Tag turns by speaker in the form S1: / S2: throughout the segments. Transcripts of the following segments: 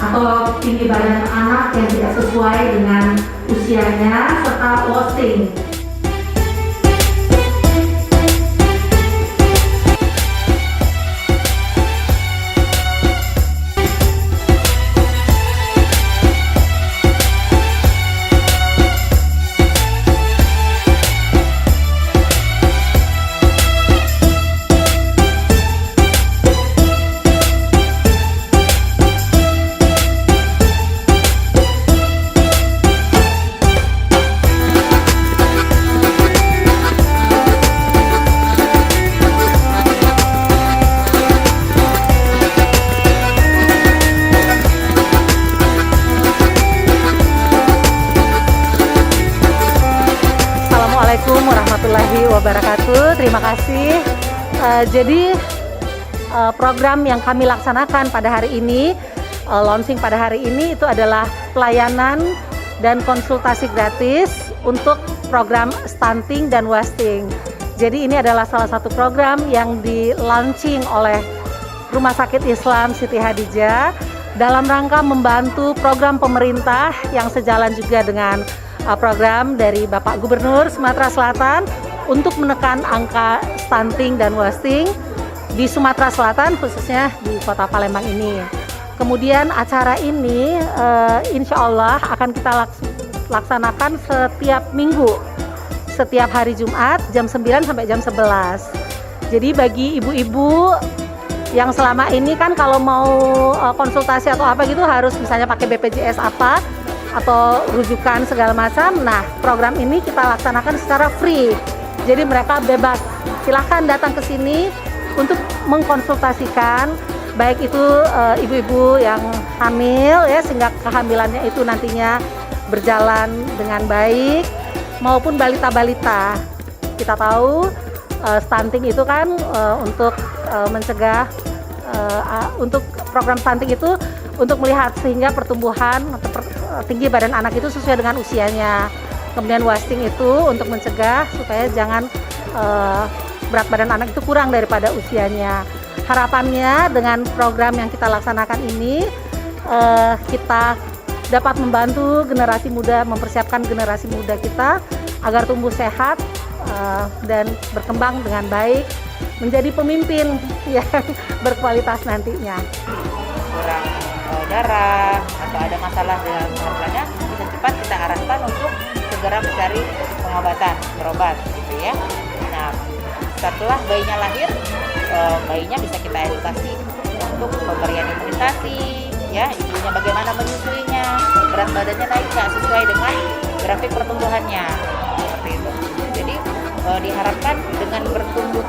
S1: atau tinggi badan anak yang tidak sesuai dengan usianya, serta wasting.
S2: Assalamualaikum warahmatullahi wabarakatuh. Terima kasih. Program yang kami laksanakan pada hari ini, launching pada hari ini itu adalah pelayanan dan konsultasi gratis untuk program stunting dan wasting. Jadi ini adalah salah satu program yang di-launching oleh Rumah Sakit Islam Siti Hadijah dalam rangka membantu program pemerintah yang sejalan juga dengan program dari Bapak Gubernur Sumatera Selatan untuk menekan angka stunting dan wasting di Sumatera Selatan, khususnya di Kota Palembang ini. Kemudian acara ini insya Allah akan kita laksanakan setiap minggu, setiap hari Jumat jam 9 sampai jam 11. Jadi bagi ibu-ibu yang selama ini kan kalau mau konsultasi atau apa gitu harus misalnya pakai BPJS apa atau rujukan segala macam. Nah, program ini kita laksanakan secara free. Jadi mereka bebas. Silahkan datang ke sini untuk mengkonsultasikan baik itu ibu-ibu yang hamil ya sehingga kehamilannya itu nantinya berjalan dengan baik maupun balita-balita. Kita tahu stunting itu kan untuk mencegah untuk program stunting itu untuk melihat sehingga pertumbuhan atau tinggi badan anak itu sesuai dengan usianya. Kemudian wasting itu untuk mencegah supaya jangan berat badan anak itu kurang daripada usianya. Harapannya dengan program yang kita laksanakan ini kita dapat membantu generasi muda, mempersiapkan generasi muda kita agar tumbuh sehat dan berkembang dengan baik, menjadi pemimpin yang berkualitas nantinya.
S3: Kurang darah atau ada masalah dalam kehamilannya bisa cepat kita arahkan untuk segera mencari pengobatan, berobat gitu ya. Nah, setelah bayinya lahir, bayinya bisa kita edukasi untuk pemberian imunisasi ya, ibunya bagaimana menyusuinya, berat badannya naik nggak sesuai dengan grafik pertumbuhannya seperti itu. Jadi diharapkan dengan bertumbuh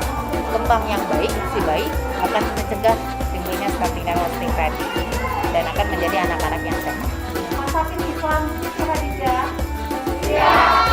S3: kembang yang baik si bayi akan mencegah timbulnya stunting dan wasting tadi dan akan menjadi anak-anak yang sehat.
S1: Rumah Sakit Islam Siti Hadijah.
S3: Ya.